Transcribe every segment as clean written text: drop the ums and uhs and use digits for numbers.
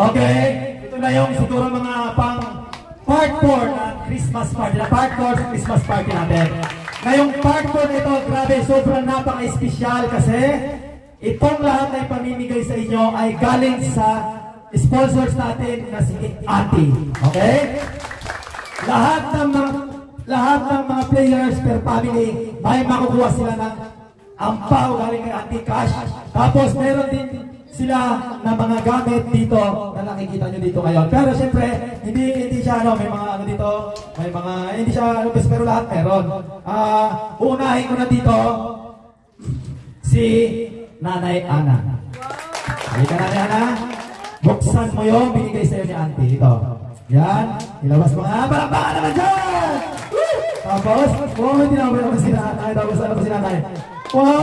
Okay? Ito na yung siguro mga pang part 4 ng Christmas party. Na part 4 sa Christmas party natin. Ngayong part 4 nito, grabe, sobrang napaka-espesyal kasi itong lahat na ipamimigay sa inyo ay galing sa sponsors natin na si Auntie. Okay? Lahat ng mga players per family may makukuha sila ng ampaw galing kay Auntie Cash. Tapos meron din sila na mga gamit dito na nakikita nyo dito ngayon. Pero syempre, hindi siya may mga dito, may mga hindi siya pero lahat meron. Uunahin ko na dito si Nanay Ana. Halika Nanay Ana. Buksan mo yung binigay sa'yo ni Auntie. Ito. Yan. Ilabas mo nga. Palakpakan naman dyan! Tapos, may tinawag naman si Nanay. Tapos, ano pa si Nanay?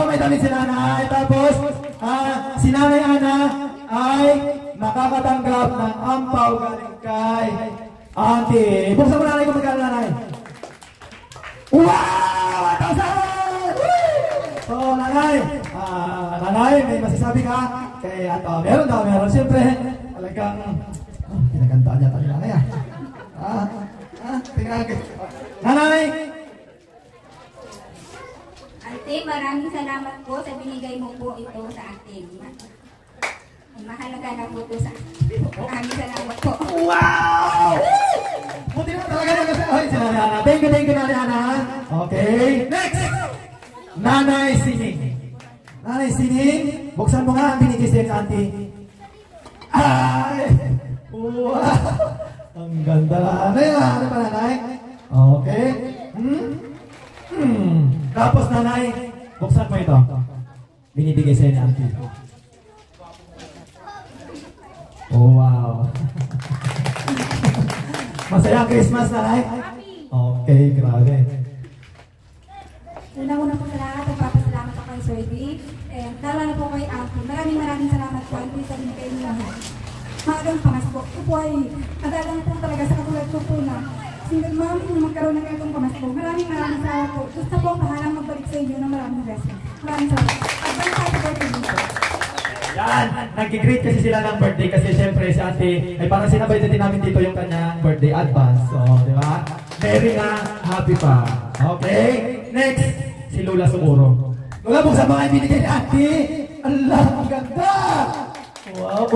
May damit si Nanay. Tapos, si Nanay Ana ay nakakatanggap ng ampaw galing kay Auntie. Buksan mo Nanay kung magkano Nanay. Wow! 1,000! So, Nanay. Nanay, may masasabi ka? Kaya meron. Siyempre, talagang pinagandaan niya tayo Nanay Nanay! Ate, maraming salamat po sa binigay mo po ito sa atin. Mahalaga na po ito sa atin. Maraming salamat po. Wow! Buti na talaga na kasi. Ay, si Nanay Ana. Thank you Nanay Ana. Okay, next! Nanay Sining. Nanay Sining, buksan mo nga ang binigay sa'yo ni Auntie. Ay! Wow! Ang ganda Nanay. Ano pa Nanay? Okay. Tapos Nanay, buksan mo ito. Binibigay sa'yo ni Auntie. Oh, wow. Masaya Christmas Nanay? Okay, grabe. Una po sa lahat, nagpapasalamat ako kay Sir Dave. Lalo na po kay Auntie. Maraming salamat po Auntie sa binigay niyo. Maagang pamasko. Ito po ay nagalang po talaga sa katulad ko po na single mom na magkaroon ng ganitong pamasko. Maraming salamat po. Gusto po ang pahalang magbalik sa inyo ng maraming blessing. Maraming salamat. Advance happy birthday dito. Yan, nag-greet kasi sila ng birthday kasi syempre si Auntie ay parang sinabay din namin dito yung kanyang birthday advance. So, di ba? Very happy pa. Okay? Next, si Lola Sumuro. Lola, buksan mga ibinigay ni Auntie. Allah, ang ganda! Wow!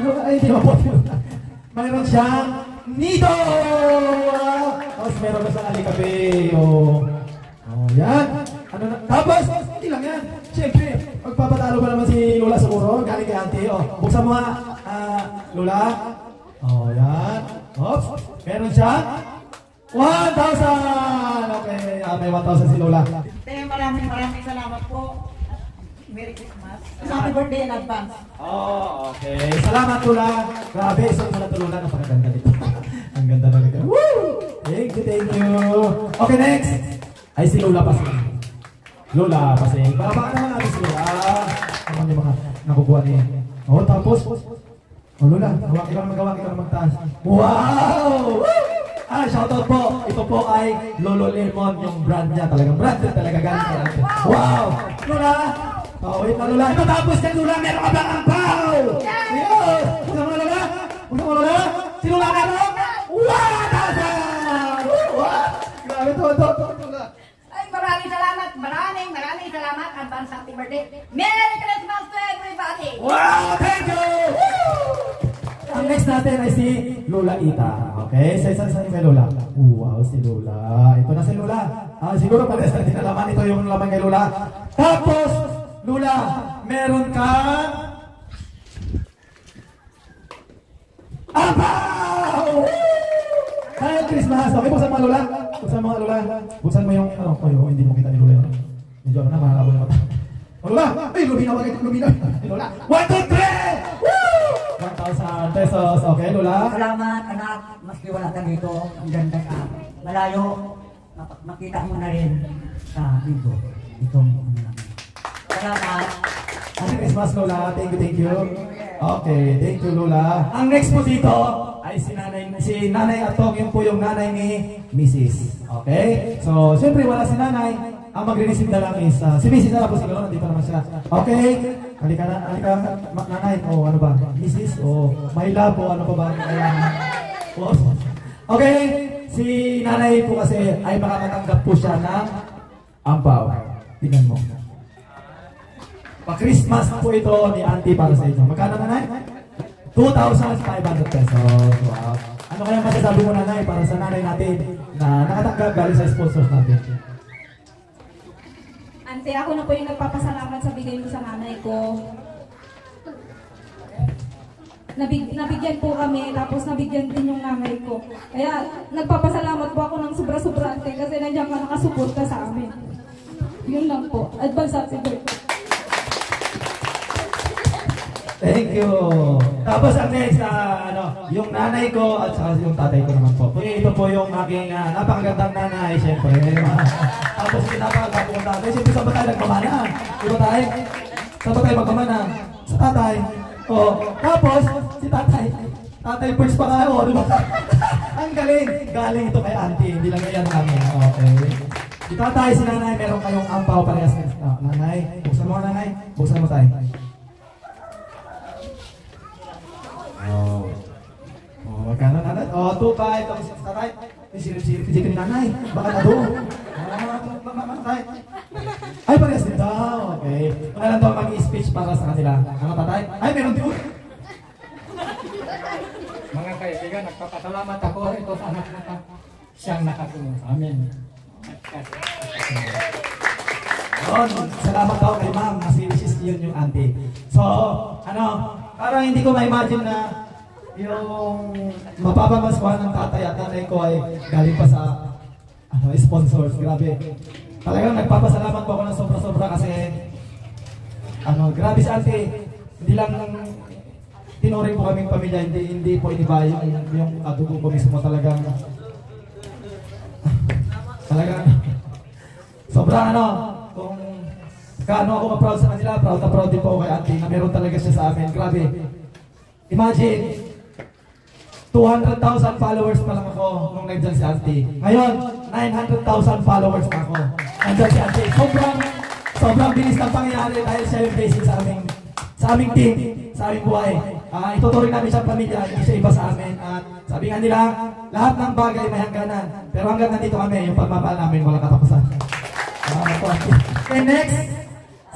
Ano ka? Ay, di mabuti mo. Mayroon siyang nido! Wow! Tapos meron na sa alikabe. Oh, yan. Ano na? Tapos, hindi lang yan. Siyempre, magpapatalo pa naman si Lola Sumuro. Galing kay Auntie. Buksan mo nga, Lola. Yan. Oops. Meron siyang 1,000! Okay, may 1,000 si Lola. Maraming salamat po. Merry Christmas. Happy birthday in advance. Okay. Salamat Lola. Grabe, so pala ito Lola. Napakaganda dito. Ang ganda na rin. Woo! Thank you. Okay, next. Ay si Lola Pasing. Lola Pasing. Baka naman natin si Lola. Naman yung mga nakukuha niya. Tapos. Lola, hawak ka na magtaas. Wow! Shoutout po. Ito po ay Lolo Lemon, yung brand niya. Talagang brand niya talaga galing kay Auntie. Wow! Lola! Wait na Lola. Ito tapos ka Lola, meron ka bang ampaw? Ayun! Buksan mo Lola? Si Lola meron? Wow! Grabe to. Ay, maraming salamat. Advance happy birthday. Merry Christmas to everybody. Wow! Thank you! Ang next natin ay si Lola Ita. Okay? Sa isa kay Lola. Wow, si Lola. Ito na si Lola. Siguro pares natin nalaman ito yung laman kay Lola. Tapos, Lola, meron kang ampaw! Merry Christmas! Okay, buksan mo Lola. Buksan mo yung, hindi mo kita ni Lola. Medyo na, mahalabo na mata. Lola! Ay, lumina. Lola! 1, 2, 3! Woo! 1,000 pesos. Okay, Lola? Salamat, anak. Maski wala ka dito. Ang ganda ka. Malayo. Makita mo na rin sa dito. Salamat. Happy Christmas, Lola. Thank you. Okay, thank you, Lola. Ang next po dito ay si Nanay Atong. Yun po yung nanay ni Mrs. Okay? So, siyempre wala si Nanay. ang magre-receive na lang is, si Mrs. na lang po siguro, nandito naman siya. Okay, halika nanay, o ano ba, Mrs. o my love, o ano pa ba, okay, si nanay po kasi ay makakatanggap po siya ng ampaw. Tingnan mo. Pa-Christmas po ito ni Auntie para sa inyo. Magkano nanay? 2,500 pesos. Wow. Ano kaya masasabi mo nanay para sa nanay natin na nakatanggap galing sa sponsors natin? Ante, ako na po yung nagpapasalamat sa bigay mo sa nanay ko. Nabigyan po kami, tapos nabigyan din yung nanay ko. Kaya nagpapasalamat po ako ng sobra-sobra ante kasi nandiyan ka nakasuporta sa amin. Yun lang po. Advance happy birthday. Thank you. Tapos ang next, yung nanay ko at saka yung tatay ko naman po. Ito po yung aking napakagandang nanay, syempre. Tapos pinapaganda kong tatay. Siyempre, saan ba tayo nagmamana? Diba tayo? Saan ba tayo magmamana? Sa tatay. Tapos, si tatay. Tatay first pa kayo, diba? Ang galing. Galing ito kay auntie. Hindi lang yan namin. Okay. Si tatay, si nanay, meron kayong ampaw parehas. Nanay, buksan mo nanay. Buksan mo tayo. Magkano nanay? 2,500. Tapos si tatay. Silip-silip ni nanay. Baka na doon. Ay, parehas din daw. Okay. Wala lang daw mag-i-speech para sa kanila. Ano tatay? Ay, meron din. Mga kaibigan, nagpapasalamat ako ito sa anak na siyang nakatulong sa amin. Salamat daw kay ma'am. Nasi-wishes yun yung auntie. So, parang hindi ko ma-imagine na yung mapapamaskuhan ng tatay at nanay ko ay galing pa sa sponsors. Grabe. Talagang nagpapasalamat po ako ng sobra-sobra kasi grabe si auntie. Hindi lang tinuring po kaming pamilya, hindi po iniba yung kadugo ko mismo talagang sobrang kung kaano ako ma-proud sa kanila, proud na proud din po ako kay auntie na meron talaga siya sa amin. Grabe. Imagine, 200,000 followers pa lang ako nung nandyan si auntie. Ngayon, 900,000 followers pa ako. Nandyan si auntie. Sobrang bilis ng pangyayari dahil siya yung basic sa aming team, sa aming buhay. Ituturing namin siyang pamilya, hindi siya iba sa amin. At sabi nga nila, lahat ng bagay may hangganan. Pero hanggang nandito kami, yung pagmamahal namin walang katapusan. Okay, next,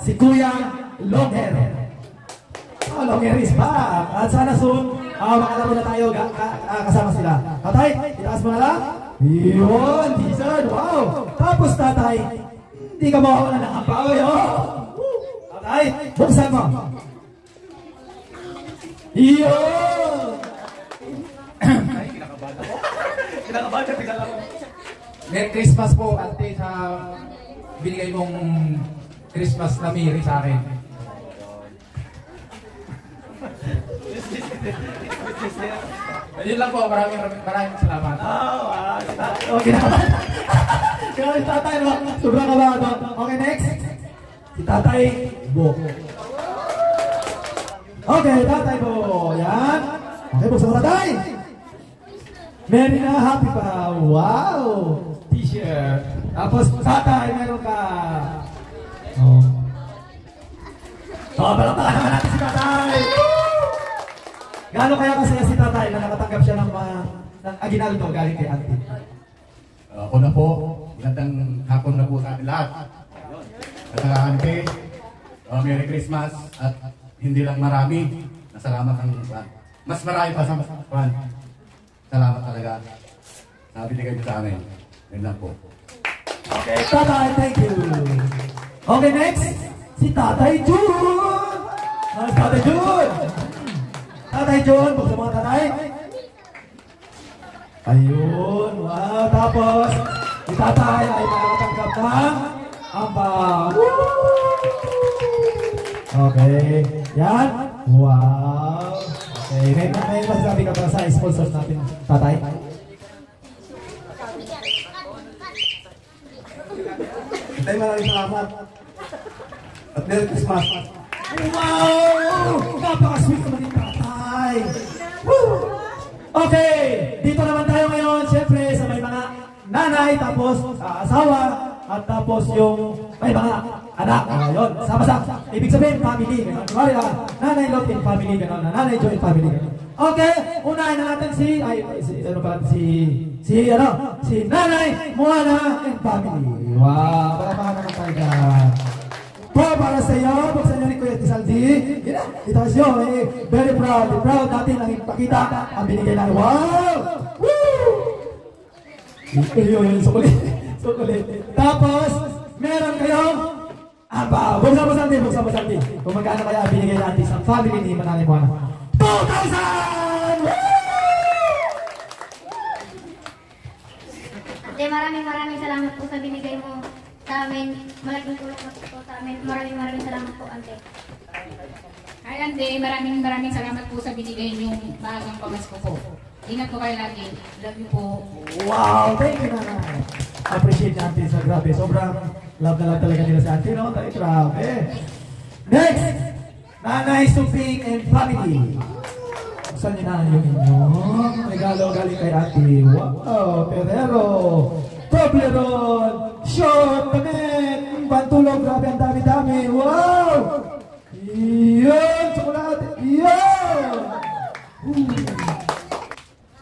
si Kuya Longhair. Longhair is back. At sana soon, makalaro na tayo kasama sila. Tatay, itaas mo na lang. Yun, Jason, wow. Tapos tatay, hindi ka mawawala ng ampaw. Tatay, buksan mo. Yun! Ay, kinakabahan ako. Kinakabahan ako. Merry Christmas po, ate, sa binigay mong Christmas na Miri sa akin. Yun lang po, maraming salamat. Kinakabahan. Kinakabahan si tatay, no? Sobrang kabahan, no? Okay, next. Si tatay, Bo. Okay, tatay po. Yan. Okay, buksan mo tatay. Merry na happy pa. Wow. T-shirt. Tapos tatay, meron ka. Palakpakan naman natin si tatay. Gaano kaya kasaya si tatay na nakatanggap siya ng aginaldo galing kay auntie? Ako na po. Magandang hapon na po sa atin lahat. At saka auntie, Merry Christmas at hindi lang marami. Nasalamat ang mas marami pa sa pan. Salamat talaga. Binigay niyo sa amin. Yun lang po. Okay, tatay, thank you. Okay, next. Si Tatay Jun. Tatay Jun. Tatay Jun, buksan mo tatay. Ayun, wow. Tapos, si tatay ay makakatanggap ng ampaw. Okay. Yan. Wow. Okay. May masasabi ka pa sa sponsors natin, tatay? Tay, maraming salamat. At Merry Christmas. Wow! Napaka-sweet naman yung tatay. Woo! Okay. Dito naman tayo ngayon. Siyempre, sa may mga nanay, tapos asawa, at tapos yung may mga anak. Yun, sama-sama. Ibig sabihin, family. Kumari nanay Lot and family, gano'n. Nanay Joy and family, gano'n. Okay, unahin na natin si Nanay Moana and family. Wow, para tayo dyan. Para sa iyo, buksan niyo ni Kuya Tisaldi. Ito siya, very proud natin ang ipakita ang binigay natin. Wow! Woo! Yun, sukulit. Tapos, meron kayong buksan mo santi. Kung magkano kaya binigay natin sa family ni Mananay Moana. 2,000! Ate, maraming salamat po sa binigay mo sa amin. Malaking tulong na po sa amin. Maraming salamat po, Ante. Hi, Ante. Maraming salamat po sa binigay niyong maagang pamasko po. Ingat po kayo lagi. Love you po. Wow! Thank you, Nanay. Appreciate natin sa grabe. Sobrang love na love talaga nila sa atin, no? Tayo, grabe. Next! Nanay Suping and family. Saan niyo na yung inyong regalo galing kay ate? Wow! Ferrero! Toblerone! Short! Damit! Pantulog! Grabe ang dami-dami! Wow! Iyon! Chocolate! Iyon!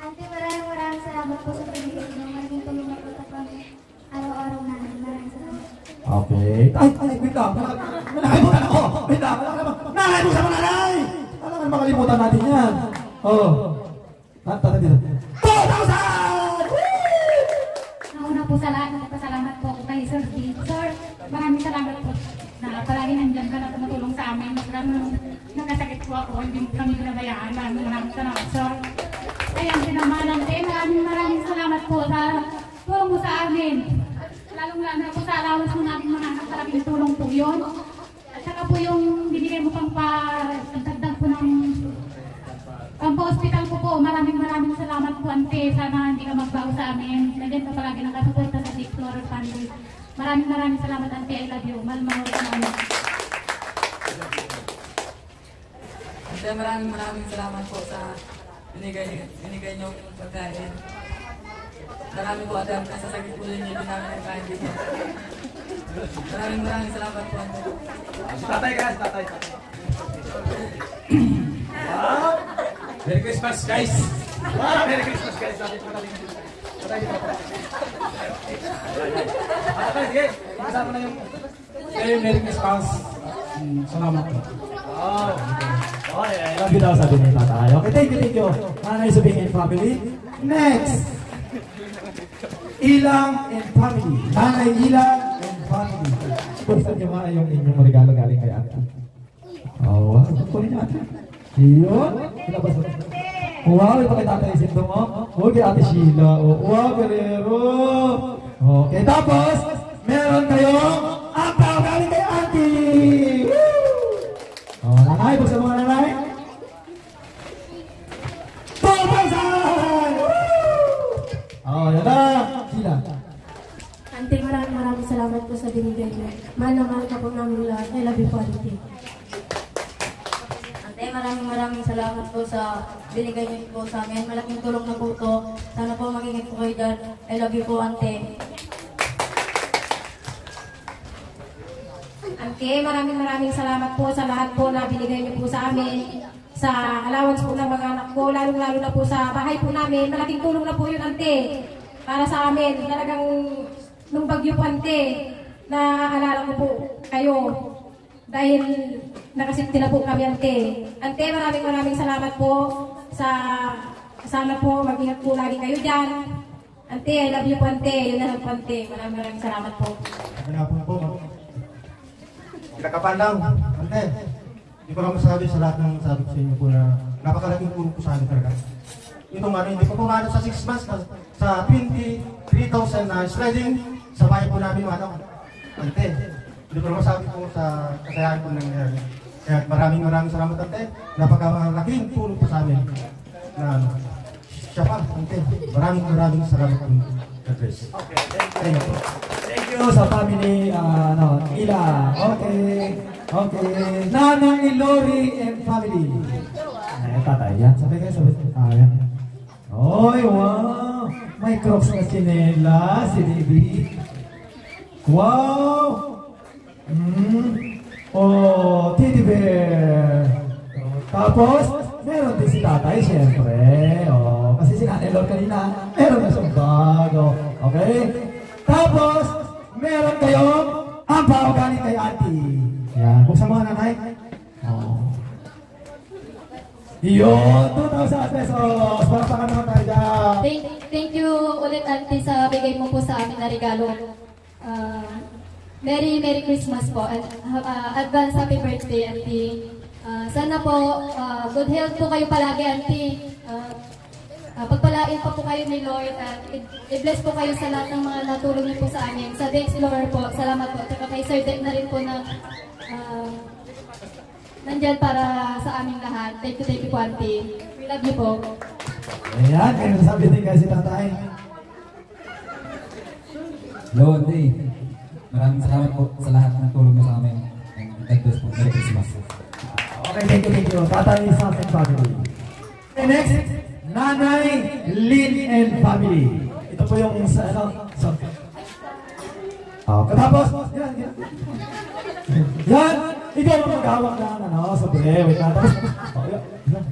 Ante, maraming salamat po sa binigay niyo. Malaking tulong na po sa araw-araw namin. Maraming salamat. Okay. Ay, wait lang. Nakalimutan ako. Wait lang. Nakalimutan mo, Nanay! Alam makalimutan natin yan. Tata dito. 2,000! Nauna po sa lahat, nagpasalamat po ako kay Sir Steve. Sir, maraming salamat po na palagi nandiyan ka na tumutulong sa amin. Nagkasakit po ako, hindi kami pinabayaan. Maraming salamat, Sir. Ayan, naman, Ante, maraming salamat po sa tulong mo sa amin. Lalong-lalo na po sa allowance mo namin mga anak, malaking tulong po yun. At saka po yung binigay mo pang pagdagdag po ng pampa-hospital po. Maraming salamat po, Ante. Sana hindi ka magbago sa amin. Nandiyan ka palagi nakasuporta sa Victor Family. Maraming salamat, Ante. I love you. Mahal ka namin. Ante, maraming salamat po sa binigay niyo pagkain. Marami po, Ate, sa sakit po ninyo, hindi namin nagkain dito. Maraming salamat po, Ante. Tatay. Wow! Merry Christmas, guys! Wow! Merry Christmas, guys! Sige, kasama na yung Merry Christmas. Salamat po. Wow! I love you daw, sabi ni tatay. Okay, thank you. Nanay Suping and family. Next! Ilang and family. Nanay Ilang and family. Buksan niyo nga yung inyong regalo galing kay ate. Oh, wow. Kunin niyo ate. Iyon. Ilabas mo. Wow, ipakita natin yung sinto mo. Okay, ate Sheila. Wow, Guerrero. Okay, tapos, meron kayong ampaw galing kay auntie. Oh, nanay, buksan mo nga nanay. 2,000! Oh, yan na. Sheila. Ante, maraming salamat po sa binigay niyo. Mahal na mahal ka po namin lahat. I love you po, Ante. Ante, maraming salamat po sa binigay niyo po sa amin. Malaking tulong na po ito. Sana po mag-ingat po kayo dyan. I love you po, Ante. Ante, maraming salamat po sa lahat po na binigay niyo po sa amin. Sa allowance po ng mga anak ko, lalo na po sa bahay po namin. Malaking tulong na po yun, Ante. Para sa amin, talagang nung bagyo po, Ante, naaalala ko po kayo. Dahil nakasipti na po kami, Ante. Ante, maraming salamat po sa sana po mag-ingat po lagi kayo dyan. Ante, I love you po, Ante. Yun na lang po, Ante. Maraming salamat po. Manapon po. Kinakapandang, Ante. Hindi ko lang masabi sa lahat ng sabi ko sa inyo po na napakalaking tulong po sa amin talaga. Itong hindi ko pumano sa 6 months na sa 23,000 na sliding sa bahay po namin mga anak. Ante, hindi ko lang masabi po sa kakayahan po nangyayari. Kaya maraming salamat, Ante. Napakalaking tulong po sa amin. Na siya pa, Ante. Maraming salamat po. God bless. Okay, thank you. Thank you sa family, Ila. Okay. Nanay Lori and family. Tatay yan. Sabi. Ayan. Oy, wow. May crocs na sinela, si Baby. Wow! Oh, teddy bear. Tapos, meron din si tatay, siyempre. Oh, kasi si Nanay Lord kanina, meron na siyang bago. Okay? Tapos, meron kayong ampaw galing kay auntie. Yan. Buksan mo nga, nanay. Oh. Yun, 2,000 pesos. Palakpakan naman tayo dyan. Thank you ulit, auntie, sa bigay mo po sa amin na regalo. Merry Christmas po. Advance happy birthday, auntie. Sana po, good health po kayo palagi, auntie. Pagpalain pa po kayo ni Lord at i-bless po kayo sa lahat ng mga natulong niyo po sa amin. Sa Dex Lower po, salamat po. At kay Sir Dex na rin po na nandyan para sa aming lahat. Thank you po, auntie. We love you po. Ayan, kayo nasabi din kasi tatay. Hello, auntie. Maraming salamat po sa lahat ng tulong mo sa amin. And God bless po. Merry Christmas. Okay, thank you. Tatay, sons and family. Okay, next, Nanay Lynn and family. Ito po yung sa katapos, yan, ikaw ang maghawak na, sabi, wait na, tapos,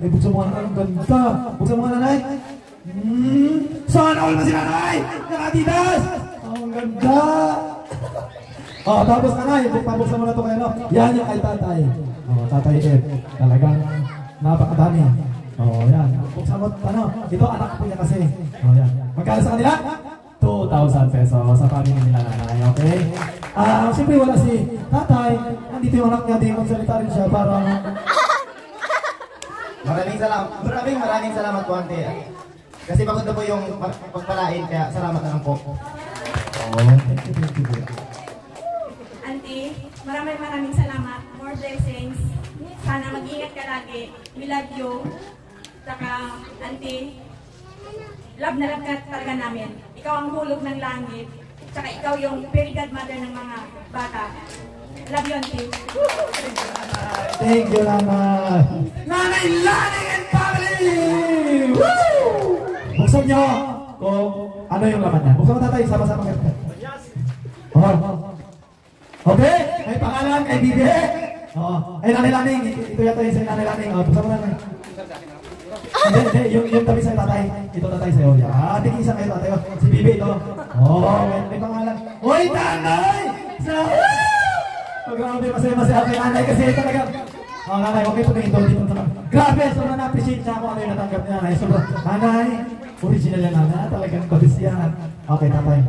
buksan mo nga na, ang ganda. Buksan mo nga, nanay. Sana all na si nanay, nakatitas. Ang ganda. Tapos nanay, pabuksan mo na ito kayo, yan yung kay tatay. Tatay Ed, talagang napakadami. Yan. Buksan mo, ito anak po niya kasi. Yan. Magkano sa kanila? 2,000 pesos sa family nila, nanay, okay? Siyempre wala si tatay. Nandito yung anak niya, di magsalita rin siya para... Maraming salamat po, ante. Kasi bakit na po yung pagpalain, kaya salamat na lang po. Thank you. Auntie, maraming salamat. More blessings. Sana mag-ingat ka lagi. We love you. Saka, auntie, love na love ka talaga namin. Ikaw ang hulog ng langit. Saka ikaw yung very godmother ng mga bata. Love you, auntie. Thank you, Nanay. Nanay Laning and family! Woo! Buksan nyo kung ano yung laman niya. Buksan mo, tatay, sama-sama kayo. Okay, may pangalan kay Bibi. Ay, Nanay Laning. Ito yata yung sa Nanay Laning. Buksan mo, Nanay. Hindi, yung tabi sa'yo, tatay. Ito, tatay sa'yo. Tingin isa kayo, tatay. Si Bibi, ito. May pangalan. Hoy, Nanay! Grabe, masaya kay Nanay kasi talaga. Nanay, okay po tingin dito naman. Grabe, sobrang na-appreciate niya ako ano yung natanggap niya, Nanay. Sobrang, Nanay, original yan, Nanay. Talagang kabis yan. Okay, tatay.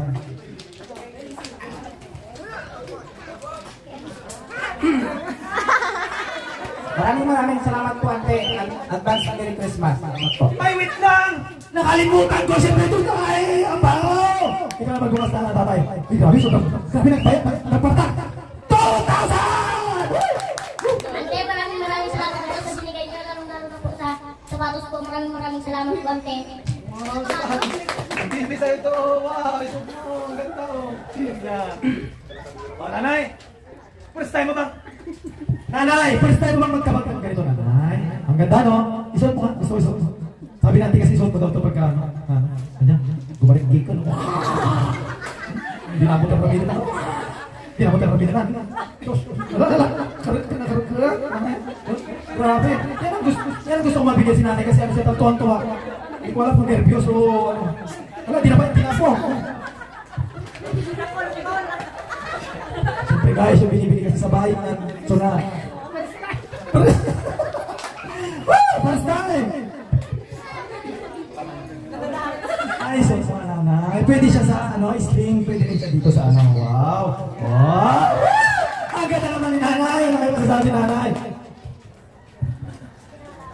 Maraming salamat po, ante. Advance na Merry Christmas. Salamat po. Ay, wait lang! Nakalimutan ko, siyempre ito tayo! Ang baho! Ikaw na magbukas na, tatay. Ay, grabe, sobrang, grabe nagbayad, nagpartak! 2,000! Ante, maraming salamat po sa binigay niyo, lalo na po sa sapatos po. Maraming salamat po, ante. Hindi sa'yo ito, wow! Ito po, ang ganda o. Nanay! First time mo ba? Nanay, first time mo bang magkabag ng ganito, nanay? Ang ganda, no? Isuot mo nga, gusto. Sabi natin kasi isuot mo daw ito pagka, ganyan, gumarik gig ka, no? Hindi na mo tayo pamilya na. Hindi na mo tayo pamilya na. Grabe. Yan ang gusto kong mabigyan si nanay kasi ano siya tuwan-tuwa. Hindi ko alam kung nervyos o ano. Wala, di na po. Siyempre guys, yung binibili kasi sa bahay na. So na. First time! Ay, so sa nanay. Pwede siya sa sling. Pwede rin siya dito sa Wow! Wow! Ang ganda naman ni nanay. Ano kayo masasabi, nanay?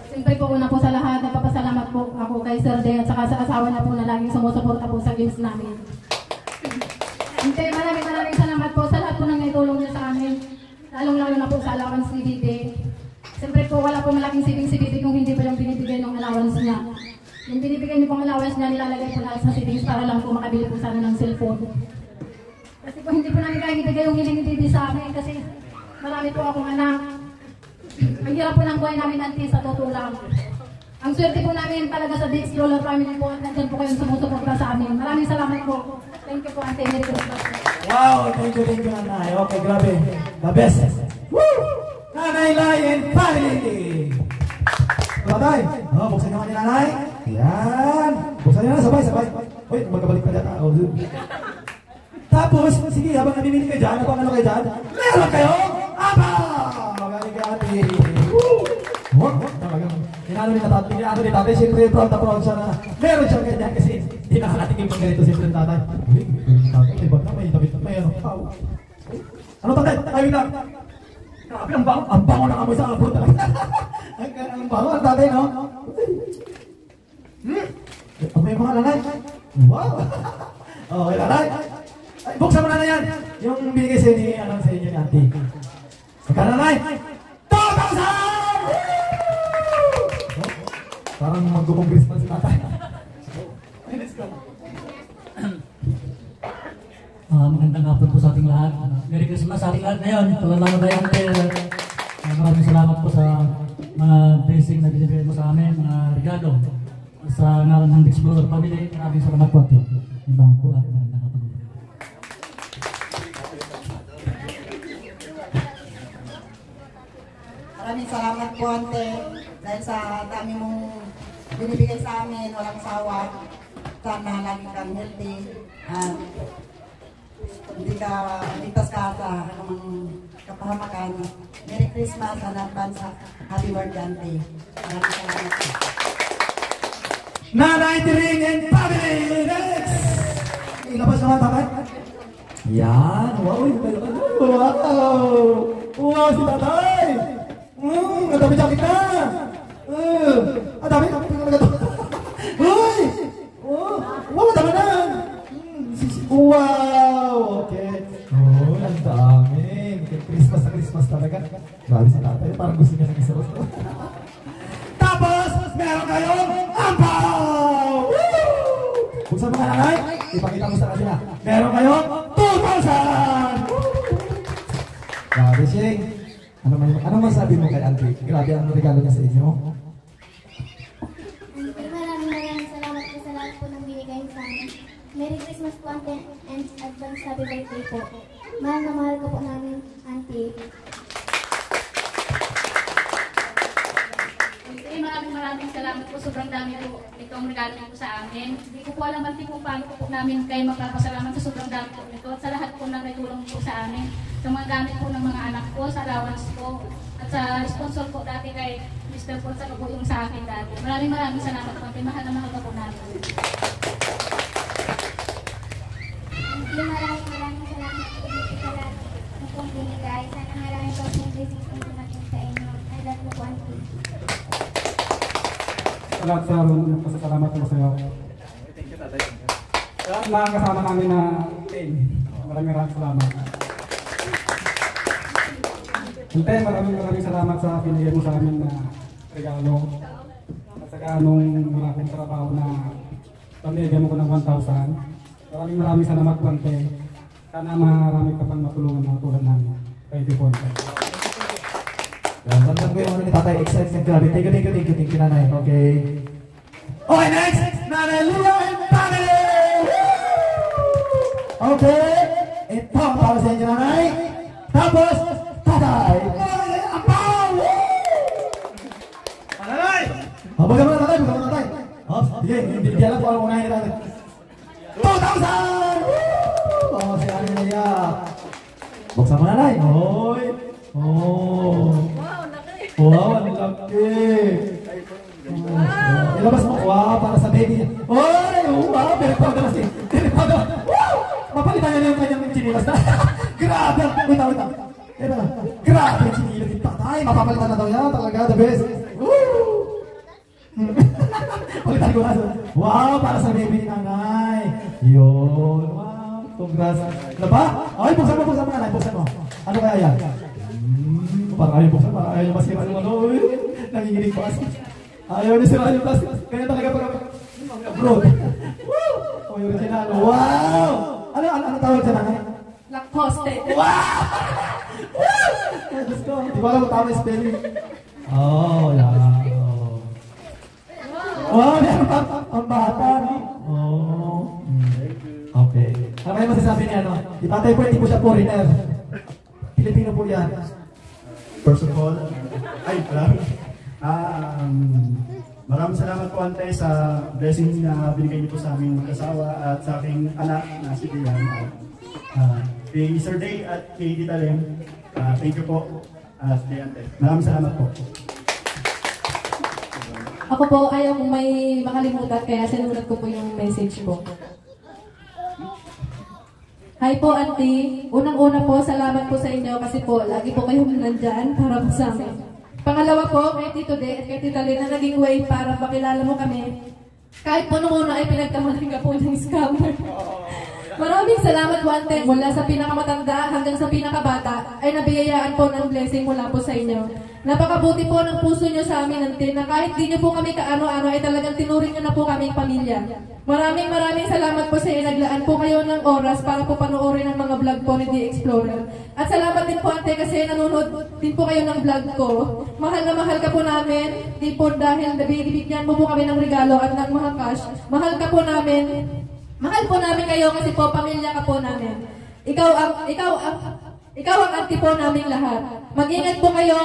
Siyempre po una po sa lahat, nagpapasalamat po ako kay Sir Day at saka sa asawa na po na laging sumusuporta po sa games namin. Ante, maraming salamat po sa lahat po nang naitulong niyo sa amin. Lalong-lalo na po sa allowance ni Bibi. Siyempre po wala po malaking saving si Bibi kung hindi po yung binibigay ng allowance niya. Yung binibigay niyo pong allowance niya, nilalagay po lahat sa savings para lang po makabili po sana ng cellphone. Kasi po hindi po namin kaya ibigay yung hiling ni Bibi sa amin kasi marami po akong anak. Ang hirap po ng buhay namin, auntie, sa totoo lang. Ang swerte po namin talaga sa Dix Roller Family po at nandyan po kayong sumusuporta sa amin. Maraming salamat po. Thank you po, Ate. Merry Christmas. Wow, thank you, nanay. Okay, grabe. The best. Woo! Nanay Lai and family. Tatay, buksan naman ni nanay. Yan. Buksan niyo na, sabay. Uy, magkabalik pa dyan. Tapos, sige, habang namimili kayo dyan, ano kayo dyan? Meron kayo? Aba! Magaling kay ate. Woo! Talagang, inano ni tatay, siyempre, proud siya na meron siya ganyan kasi hindi nakakatikim ng ganito siyempre ng tatay. Uy, may bag na, may damit na, may ano. Ano tatay? Ayun na. Grabe, ang bango ng amoy sa abro talaga. Ang bango ang tatay, no? Amoy mga nanay. Wow! Okay, nanay. Buksan mo na yan. Yung binigay sa inyo ni auntie. Saka nanay. 2,000! Parang mag-congressman si tatay. Magandang hapon po sa ating lahat. Merry Christmas sa ating lahat ngayon. Talagang tayo maraming salamat po sa mga blessing na binibigay mo sa amin, mga regalo sa ngalan ng Explorer Family. Maraming salamat po ito. Ibang po at magandang hapon. Maraming salamat po, Ante, dahil sa dami mong binibigay sa amin, walang sawa. Sana lagi kang healthy at hindi ka ligtas ka sa anumang kapahamakan. Merry Christmas and advance happy birthday, Ante. Maraming salamat po. Nanay Tiring and family! Next! Ilabas naman, tatay. Yan! Wow! Wow! Wow, si tatay! Ang dami jacket na! Ang dami! Uy! Wow, ang dami na! Wow! Okay. Oh, ang dami. Christmas na Christmas talaga. Grabe si tatay. Parang gusto niya ng isa-isa. Tapos, meron kayong ampaw! Buksan mga nanay, ipakita mo sa kanila. Meron kayong 2,000! Grabe, Shing. Ano masabi mo kay auntie? Grabe ang regalo niya sa inyo. Maraming salamat po sa lahat po ng binigay sa amin. Merry Christmas po, Auntie, and advance happy birthday po. Mahal na mahal ko po namin, Auntie. Maraming salamat po. Sobrang dami po itong regalo niyo po sa amin. Hindi ko po alam kung paano po namin kayo magpapasalamat sa sobrang dami po nito. At sa lahat po na naitulong po sa amin. Sa mga gamit po ng mga anak ko, sa allowance po. At sa sponsor po dati kay Mr. Paul sa po yung sa akin dati. Maraming salamat po. Mahal na mahal po namin. Maraming salamat po dito sa lahat ng pong binigay. Sana marami po pong blessings po dumating sa inyo. I love you po, Auntie. Salamat sa pasasalamat ko sa iyo. Thank you, tatay. Sa lahat mga kasama namin na team, maraming salamat. Ante, maraming salamat sa pinigay mo sa amin na regalo. At saka anong maraming trabaho na pamigay mo ko ng 1,000. Maraming salamat po, Ante. Sana marami ka pang matulungan mga tulad namin. Thank you po, Ante. Tandaan ko yung ano ni tatay, excitement, grabe. Thank you, nanay. Okay. Okay, next! Nanay Lua and family! Okay. Ito, para sa inyo, nanay. Tapos, tatay. Ampaw! Nanay! Buksan mo na, tatay. Sige, hindi lang po ang unahin ni tatay. 2,000! Oh, si Ani Naya. Buksan mo, nanay. Hoy! Oh! Wow, ang laki! Ilabas mo, wow, para sa baby niya. Oy, wow, pinagpawag naman si. Wow! Mapalitan niya na yung kanyang chinilas na. Grabe! Wait lang. Grabe yung chinilas yung tatay. Mapapalitan na daw yan. Talaga, the best. Woo! Palitan ko na. Wow, para sa baby ni nanay. Yun. Wow, congrats. Laba? Ay, buksan mo nanay. Buksan mo. Ano kaya yan? Parang ayaw buksan. Parang ayaw masira yung ano. Nanginginig pa kasi. Ayaw niya sira yung plastic. Kaya talaga pag abroad. Woo! O yung original. Wow! Ano tawag siya nanay? Lackposted. Wow! Let's go. Di ba alam mo tawag yung spelling? Oh, yeah. Wow! Ang bata. Oh. Okay. masasabi niya, no? Si Tatay po, hindi po siya foreigner. Pilipino po yan. First of all, maraming salamat po Ante sa blessing na binigay niyo po sa aming mag-asawa at sa aking anak na si Dian. Kay Sir Day at kay Tita Lem, thank you po. Ante. Maraming salamat po. Ako po ayaw may makalimutan kaya sinulat ko po yung message ko. Hi po, Auntie. Unang-una po, salamat po sa inyo kasi po, lagi po kayong nandyan para po sa amin. Pangalawa po, kay Tito De at kay Tita Lynn na naging way para makilala mo kami. Kahit po nung una ay pinagkamalan ka po ng scammer. Maraming salamat po, Auntie. Mula sa pinakamatanda hanggang sa pinakabata ay nabiyayaan po ng blessing mula po sa inyo. Napakabuti po ng puso nyo sa amin, Auntie, na kahit di nyo po kami kaano-ano ay talagang tinuring nyo na po kaming pamilya. Maraming salamat po sa inyo. Naglaan po kayo ng oras para po panoorin ang mga vlog po ni The Explorer. At salamat din po, Ante, kasi nanonood din po kayo ng vlog ko. Mahal na mahal ka po namin. Di po dahil nabibigyan mo po kami ng regalo at ng mga cash. Mahal ka po namin. Mahal po namin kayo kasi po pamilya ka po namin. Ikaw ang Ante po naming lahat. Mag-ingat po kayo,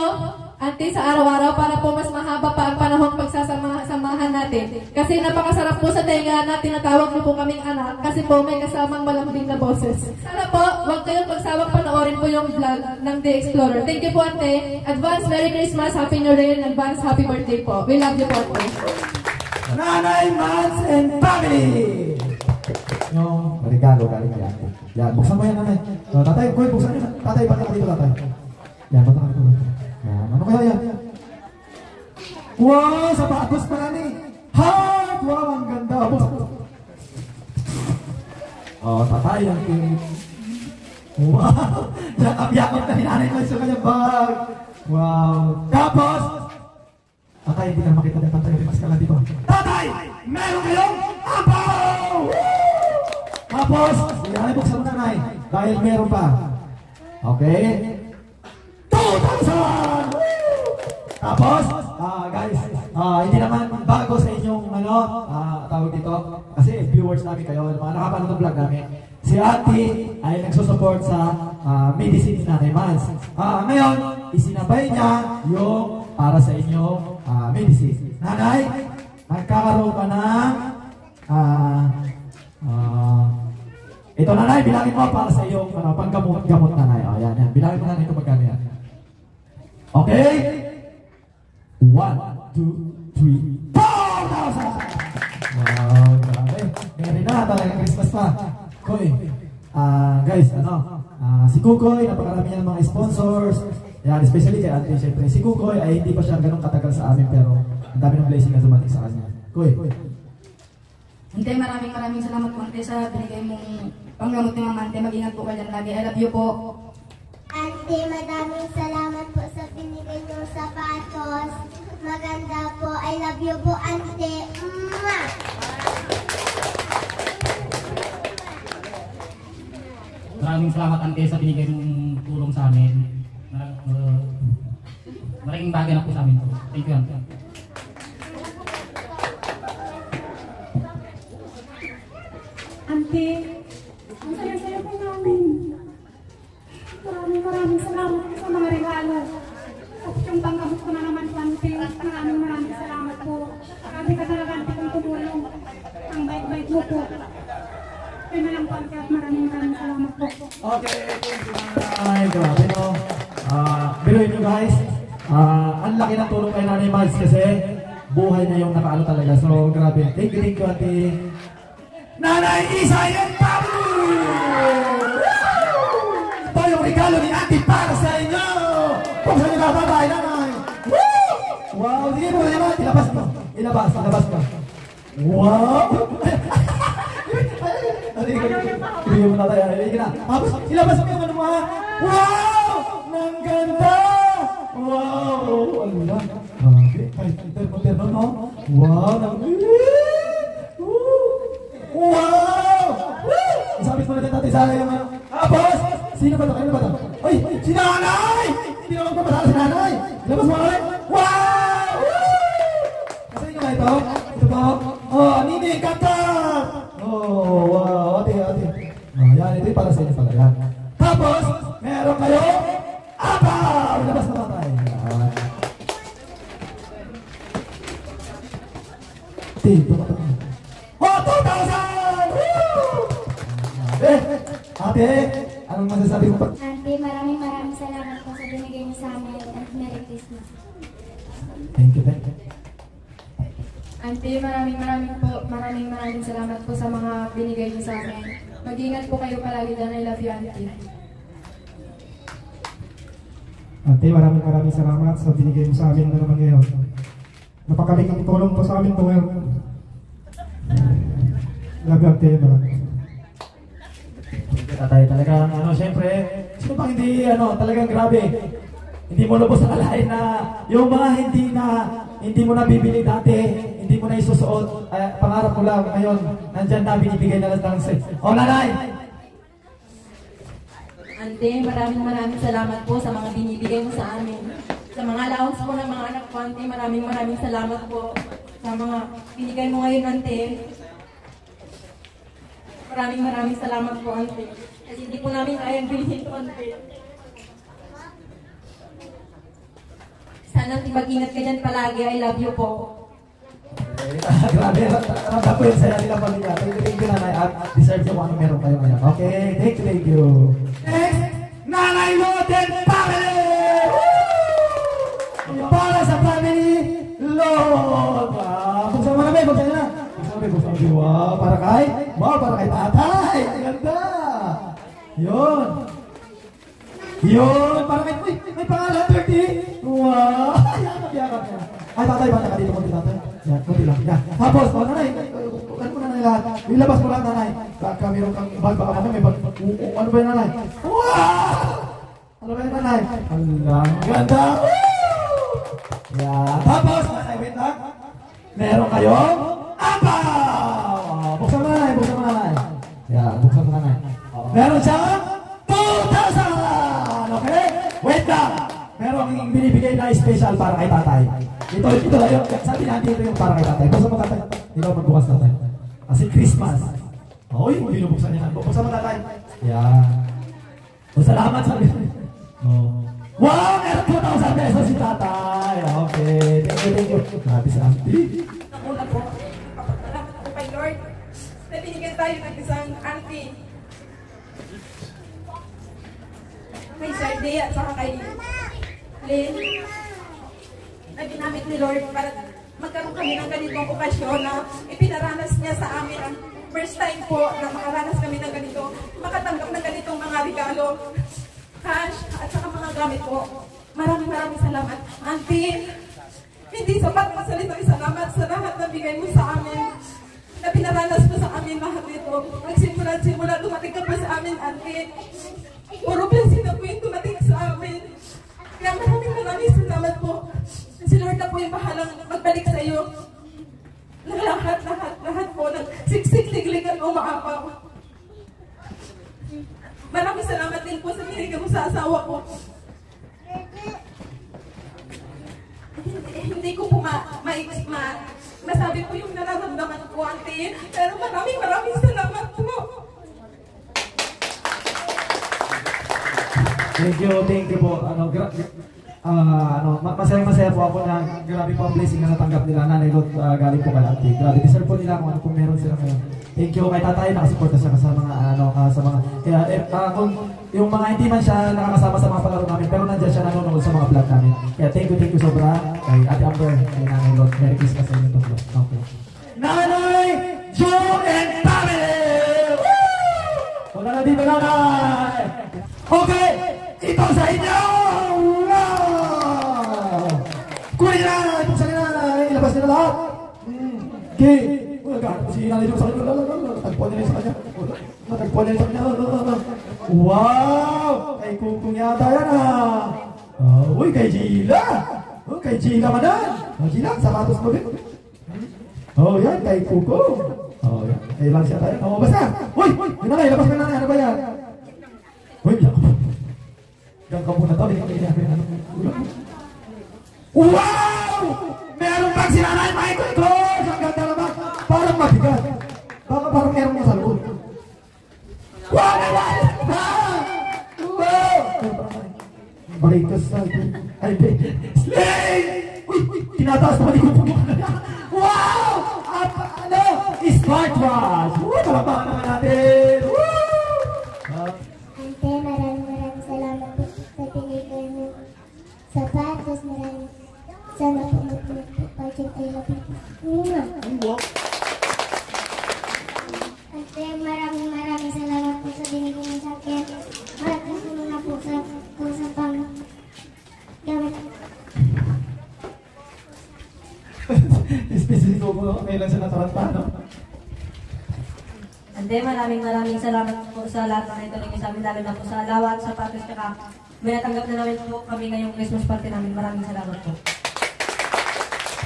Ante, sa araw-araw para po mas mahaba pa ang panahong pagsasamahan natin. Kasi napakasarap po sa tenga na tinatawag niyo po kaming anak kasi po may kasamang malambing na boses. Sana po, huwag kayong pagsawang panoorin po yung vlog ng The Explorer. Thank you po, Ante. Advance Merry Christmas, Happy New Year, and advance Happy Birthday po. We love you po, Ante. Nanay Mans and Family! Yung regalo galing kay Ate. Yan, buksan mo yan, Nanay. Tatay, Koy, buksan yan. Tatay, bakit ka dito, Tatay? Yan, bata ka dito. Ano kaya yan? Wow, sapatos pala ni Heart! Wow, ang ganda. Tatay lang yung... Wow! Yakap-yakap na hinanay ko sa kanyang bag. Wow! Tapos, Tatay, hindi na makita ng Tatay. Rimas ka lang dito. Tatay! Meron kayong apaw! Tapos, hinanay buksan mo, Nanay. Dahil meron pa. Okay? 2,000! Tapos, guys, hindi naman bago sa inyong tawag dito kasi viewers namin kayo, mga nakapanood ng vlog namin. Si Ate ay nagsusupport sa medicine ni Nanay Mans. Ngayon, isinabay niya yung para sa inyo medicine. Nanay, nagkakaroon ka ng ito, Nanay, bilangin mo para sa iyong panggamot, Nanay. Yan. Bilangin mo, Nanay, ito magkano yan. Okay? 1, 2, 3, 4,000! Wow, grabe. Meron na, talagang Christmas pa. Koy, guys, si Kukoy, napakarami niya ng mga sponsors. Yan, especially kay Ate, syempre. Si Kukoy ay hindi pa siya ganun katagal sa amin, pero ang dami ng blessing na dumating sa kanya. Koy. Ante, maraming salamat po, Ante, sa binigay mong panggamot ni Mama. Ante, mag-ingat po kayo lagi. I love you po. Ante, maraming salamat po sa binigay niyong sapatos. Maganda po. I love you po, Ante. Mwah! Maraming salamat, Ante, sa binigay ng tulong sa amin. Maraming bagay na po sa amin po. Thank you, Ante. Ante, ang saya-saya po namin. Maraming salamat sa mga regalo. At yung panggamot ko na naman po, Ante. Maraming salamat po. Marami ka talaga, Ante, kong tumulong. Ang bait-bait mo po. Kaya na lang po, Ante, at maraming salamat po. Okay, thank you. Ay, grabe, no? Biruin nyo, guys. Ang laki ng tulong kay Nanay Mans kasi buhay na yung nakaano talaga. So, grabe. Thank you, Ate. Nanay Isa and Family! Ito yung regalo ni Ate para sa inyo! Kung saan nyo kapabay, Nanay! Wow! Sige po, Nanay! Ilabas mo! Ilabas mo! Wow! Hindi mo na tayo. Tapos, ilabas mo yung ano mo, ha? Wow! Nang ganda! Wow! Ano na? Terno, no? Wow! Wow! Isabit mo natin sa akin yung ano. Tapos, sino ba ito? Kayo na ba ito? Ay! Si Nanay! Hindi naman papasala si Nanay! Ilabas mo, Nanay! Wow! Kasi nyo ba ito? Ito po? Oh, Nini! Kaka! Oh, wow! Ate. Yan, ito yung Oh, 2,000! Woo! Ate, anong masasabi mo pa? Auntie, maraming salamat po sa binigay niyo sa amin at Merry Christmas. Thank you, thank you. Auntie, maraming salamat po sa mga binigay niyo sa amin. Mag-ingat po kayo palagi dyan. I love you, Auntie. Ate, maraming salamat sa binigay mo sa amin na naman ngayon. Napakaliking tulong po sa amin po ngayon. Love you, Ate. Tatay, talagang syempre, sino bang hindi, talagang grabe. Hindi mo lubos akalain na yung mga hindi mo na bibili dati, hindi mo na isusuot, pangarap mo lang ngayon, nandyan na binibigay na lang ng O, nanay! Auntie, maraming salamat po sa mga binibigay mo sa amin. Sa mga allowance po ng mga anak ko, Auntie, maraming salamat po sa mga binigay mo ngayon, Auntie. Maraming salamat po, Auntie. Kasi hindi po namin kayang bilhin po, Auntie. Sana mag-ingat ka dyan palagi. I love you po. Grabe, ramdam ko yun sa nila pamilya. Thank you, nanay, at deserve yung ano meron kayo ngayon. Okay, thank you. Next, Nanay Loden Family! Para sa family, Lord! Buksan mo na, babe, buksan na. Buksan mo, wow, para kay tatay. Ang ganda. Yun, para kay, may pangalan, 30. Wow, yakap niya. Ay, tatay, bata ka dito, konti tatay. Yan, konti lang. Yan. Tapos, nanay, ano mo nanay lahat? Ilabas mo lang, nanay. Baka meron kang bag, baka may bag. Ano ba yung nanay? Wow! Ano ba yung nanay? Ang ganda. Yan. Tapos, wait lang. Meron kayong apaw! Buksan mo nanay. Yan, buksan mo nanay. Meron siyang 2,000! Okay? Wait lang. Meron binibigay na special para kay tatay. Ito lang yung, sabi natin ito yung para kay tatay. Buksan mo tatay. Ikaw magbukas tatay. Kasi Christmas. Uy, binubuksan niya. Buksan mo tatay. Yan. Salamat sabi. Wow! Meron 2,000 pesos si tatay. Okay. Thank you. Grabe si auntie. Nauna po, papagpalamat ako kay Lord na binigyan tayo ng isang auntie. Kay Sarday at saka kay Lynn na ginamit ni Lord para magkaroon kami ng ganitong okasyon na ipinaranas niya sa amin ang first time po na makaranas kami ng ganito, makatanggap ng ganitong mga regalo, cash at saka mga gamit po. Maraming salamat, Auntie. Hindi sapat masalita ang salamat sa lahat na bigay mo sa amin, na pinaranas mo sa amin lahat nito. Magsimula dumating ka po sa amin, Auntie. Puro blessing na po yung dumating sa amin. Kaya maraming salamat po. Si Lord na po yung bahalang magbalik sa iyo. Lahat po ng siksik-sigligan o maapaw. Maraming salamat din po sa binigay mo sa asawa ko. Hindi ko po masabi po yung nararamdaman ko, Auntie. Pero maraming salamat po. Thank you po. Masaya po ako na grabe po ang blessing na natanggap nila Nanay Lot galing po kay Auntie. Grabe, deserve po nila kung ano pong meron sila ngayon. Thank you kay tatay, nakasuporta siya sa mga kaya kung yung mga hindi man siya nakakasama sa mga palaro namin, pero nandiyan siya nanonood sa mga vlog namin. Kaya thank you sobra kay Ate Amber, kay Nanay Lot. Merry Christmas sa inyo po. Okay. Nanay Joe and Family! Wala na dito, nanay! Okay! Ito sa inyo! Wow! Kunin na! Buksan nyo na! Ilabas nyo na lahat! Okay! Si Nanay Joe sa kanya. Natagpuan nila sa kanya. Wow! Kay Kukong yata yan uy, kay Gila! Kay Gila manan! Gila, sapatos mo din. Yan, kay Kukong. Yan. Kay lang siya tayo. Basta! Uy! Yun na, ilabas ka na. Ano ba yan? Uy, biyak ko. Biyak ko muna to. Wow! Meron bang si Nanay Michael Cruz! Ang ganda naman. Parang mabigat. Parang meron mo sa loob. Wow! Wow! Barikas na. Ay, Sling! Uy! Tinataas naman yung pupunta. Wow! smartwatch. Palakpakan naman natin. Ante, maraming salamat po sa binigay mo sapatos. Maraming sana po magpapagpapagin ay lapit. Ante, maraming salamat po sa binigay mo sa akin. Maraming salamat po sa pang gamit. Espesifiko po, ngayon lang siya nataranta, no? Ante, maraming salamat po sa lahat ng ito ninyo sa amin, lalo na po sa lawat, sapatos, tsaka may natanggap na namin po kami ngayong Christmas party namin. Maraming salamat po.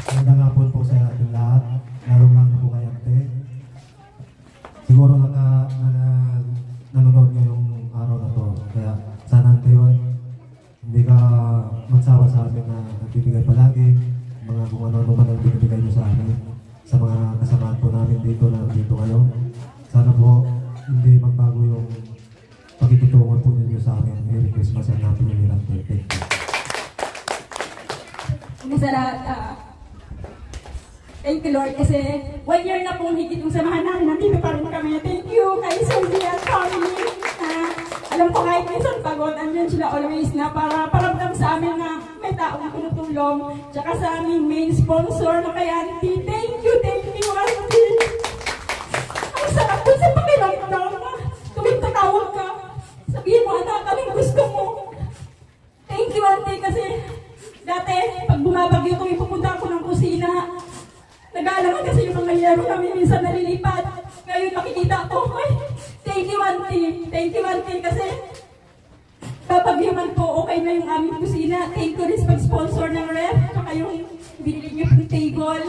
Magandang hapon po sa ating lahat. Lalo lang na po kay Ante. Siguro nanonood ngayong araw na to. Kaya sana Ante, hindi ka magsawa sa amin na nagbibigay palagi. Mga kung ano man ang binibigay mo sa amin. Sa mga kasamahan po namin dito na dito ngayon. Sana po hindi magbago yung pagkikitungan po ninyo sa amin. Merry Christmas and Happy New Year. Thank you. Sa lahat, thank you Lord kasi 1 year na pong higit yung samahan namin, nandito pa rin kami. Thank you kay Suzy at family. Alam ko kahit minsan pagod, andyan sila always na para paramdam sa amin na may taong tinutulong. Tsaka sa aming main sponsor na kay Auntie. Thank you Auntie. Ang sarap po sa pakiramdam. Tuwing tatawag ka, sabihin mo anak, anong gusto mo. Thank you Auntie kasi dati pag bumabagyo kami pupunta ako ng kusina. Nag-aalaman kasi yung mga yero namin minsan nalilipat. Ngayon makikita ko, ay, thank you Auntie kasi kapag man po okay na yung aming kusina. Thank you rin sa pag-sponsor ng ref, saka yung binili niyo pong table.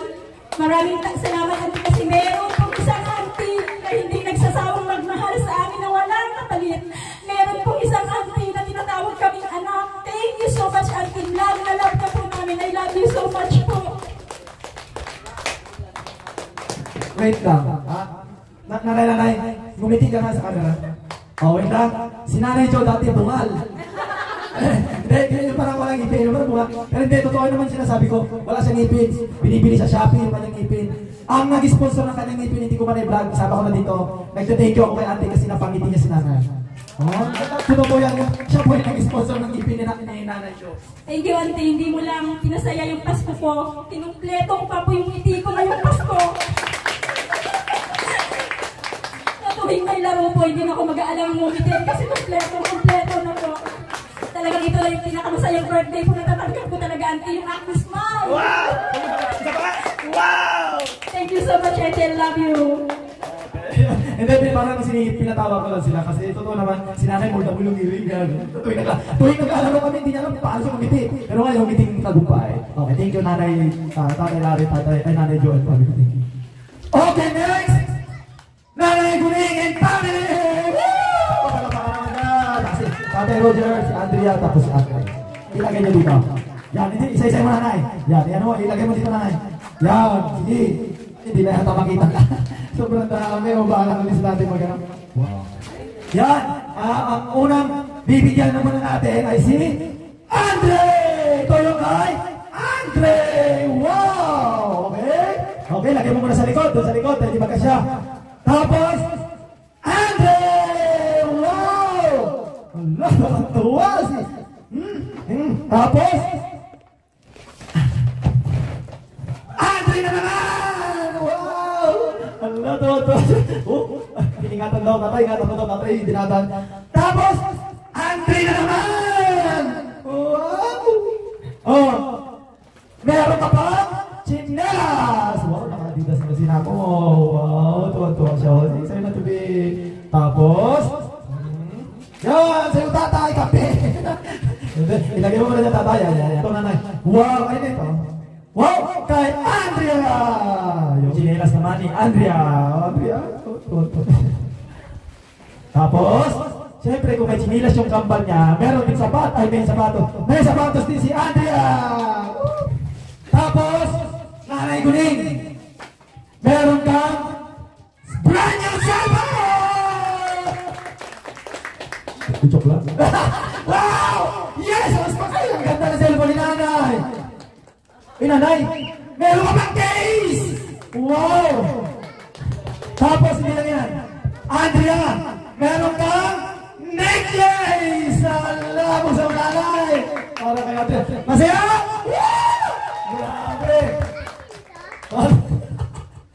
Maraming salamat Auntie kasi meron pong isang Auntie na hindi nagsasawang magmahal sa amin na walang kapalit. Meron pong isang Auntie na tinatawag kaming anak. Thank you so much Auntie. Love na love ka po namin. I love you so much po. Wait lang. Nanay, gumiti ka nga sa camera. Oh, wait lang. Si Nanay Jo dati bungal. Hindi, parang walang ngipin. Pero hindi, totoo naman sinasabi ko. Wala siyang ngipin. Binibili sa Shopee yung kanyang ngipin. Ang nag-sponsor ng kanyang ngipin, hindi ko man i-vlog. Kasama ko na dito. Nagta-thank you ako kay Ate kasi napangiti niya si Nanay. Oh, totoo po yan. Siya po yung nag-sponsor ng ngipin ni Nanay Jo. Thank you Auntie. Hindi mo lang pinasaya yung Pasko ko. Kinumpleto ko pa po yung ngiti ko ngayong Pasko. Tuwing may laro po, hindi na ako mag-aalang mumitin kasi kompleto na po. Talagang ito lang yung pinakamasayang birthday po na tatanggap ko talaga, Auntie, yung Acme Smile. Wow! Wow! Thank you so much, Auntie. I love you. And then, parang pinatawa ko lang sila kasi totoo naman, si Nanay mo yung iring. Tuwing nag-aalaro kami, hindi niya alam paano siya kumiti. Pero ngayon, kumiting tagumpay. Okay, thank you, Nanay Larry, Nanay Jo, and family. Thank you. Okay, next! Nanay Guning and family! Woo! Palapakanan na! Kasi Tatay Roger, si Andrea, tapos si Ate. Ilagay niyo dito. Yan, isa-isa mo Nanay. Yan mo, ilagay mo dito Nanay. Yan, sige. Hindi na yata makita ka. Sobrang dami, o bahala kami sa natin mag-anap. Wow. Yan, ang unang bibigyan na muna natin ay si Andre! Ito yung kay Andre! Wow! Okay? Okay, lagay mo muna sa likod. Doon sa likod, hindi ba ka siya? Tapos, Andre! Wow! Allah, nakatuwa si... Tapos, Andre na naman! Wow! Allah, tuwa. Ingatan daw, tatay, dinatan. Tapos, Andre na naman! Wow! Oh, meron ka pa? Chinelas! Wow, nakadidas na sina ko. Wow, tuwa-tuwa siya. Sa'yo na tubi. Tapos, yan, sa'yo tatay, kape. Ilagay mo muna niya tatay. Yan. Ito nanay. Wow, kayo na ito. Wow, kay Andrea! Yung chinelas naman ni Andrea. Tapos, siyempre kung may chinelas yung kambal niya, meron din sapatos. May sapatos din si Andrea! Tapos, Nanay Guning, meron kang brand new cellphone! Joke lang. Wow! Yes! Mas makay! Ang ganda na cellphone ni Nanay! Nanay, meron ka bang case? Wow! Tapos hindi lang yan. Andrea, meron kang necklace! Alam mo sa malalay! Para kay Andrea. Masaya? Grabe!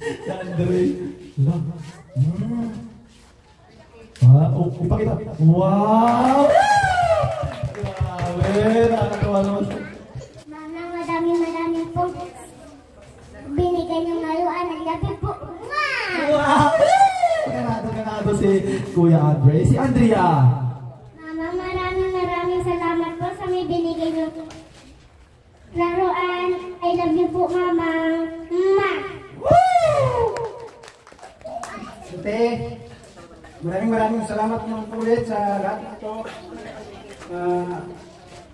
Si Andre. Ipakita. Wow! Grabe! Nakakatawa naman. Manang maraming po binigay niyong laruan. Naglabi po. Wow! Ganado si Kuya Andre. Si Andrea. Mama, maraming salamat po sa may binigay niyong laruan. I love you po, Mama. Ate, maraming salamat ng ulit sa lahat ng ito.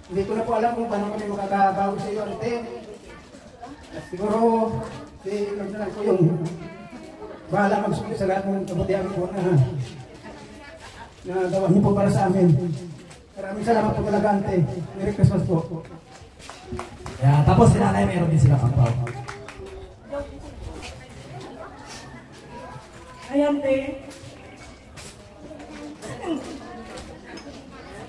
Hindi ko na po alam kung paano kami makakabago sa iyo, Ate. Siguro, si Lord na lang po yung bahala magsukli sa lahat ng kabutihan po na gawa niyo po para sa amin. Maraming salamat po talaga, Ate. Merry Christmas po. Yeah, tapos si nanay meron din sila kampaw. Ayan, te.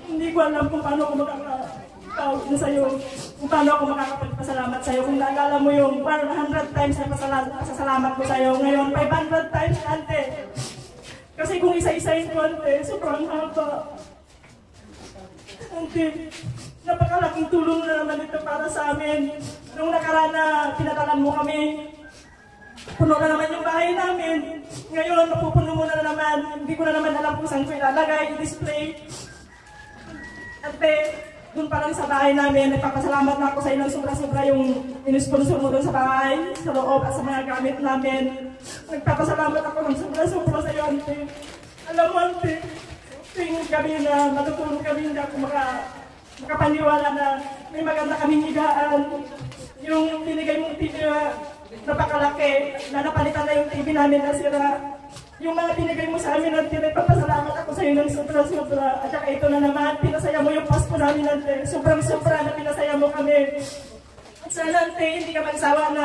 Hindi ko alam kung paano ako makakatawag na sa'yo. Kung paano ako makakapagpasalamat sa'yo. Kung naalala mo yung 100 times na pasalamat ko sa'yo. Ngayon, 500 times, ante. Kasi kung isa-isahin ko, ante, sobrang haba. Ante, napakalaking tulong na naman ito para sa amin. Nung nakaraan na pinatalan mo kami, puno na naman yung bahay namin. Ngayon, mapupuno mo na naman. Hindi ko na naman alam kung saan ko ilalagay, i-display. At doon pa lang sa bahay namin, nagpapasalamat na ako sa inyo sobra-sobra yung inisponsor mo doon sa bahay, sa loob at sa mga gamit namin. Nagpapasalamat ako ng sobra-sobra sa iyo, ante. Alam mo, ante, tuwing gabi na matutulog kami, hindi ako makapaniwala na may maganda kaming higaan. Yung binigay mong TV napakalaki, na napalitan na yung TV namin na sira. Yung mga binigay mo sa amin, Ante, nagpapasalamat ako sa iyo ng sobra-sobra. At saka ito na naman, pinasaya mo yung Pasko namin, Ante. Sobrang-sobra na pinasaya mo kami. At sana, Ante, hindi ka magsawa na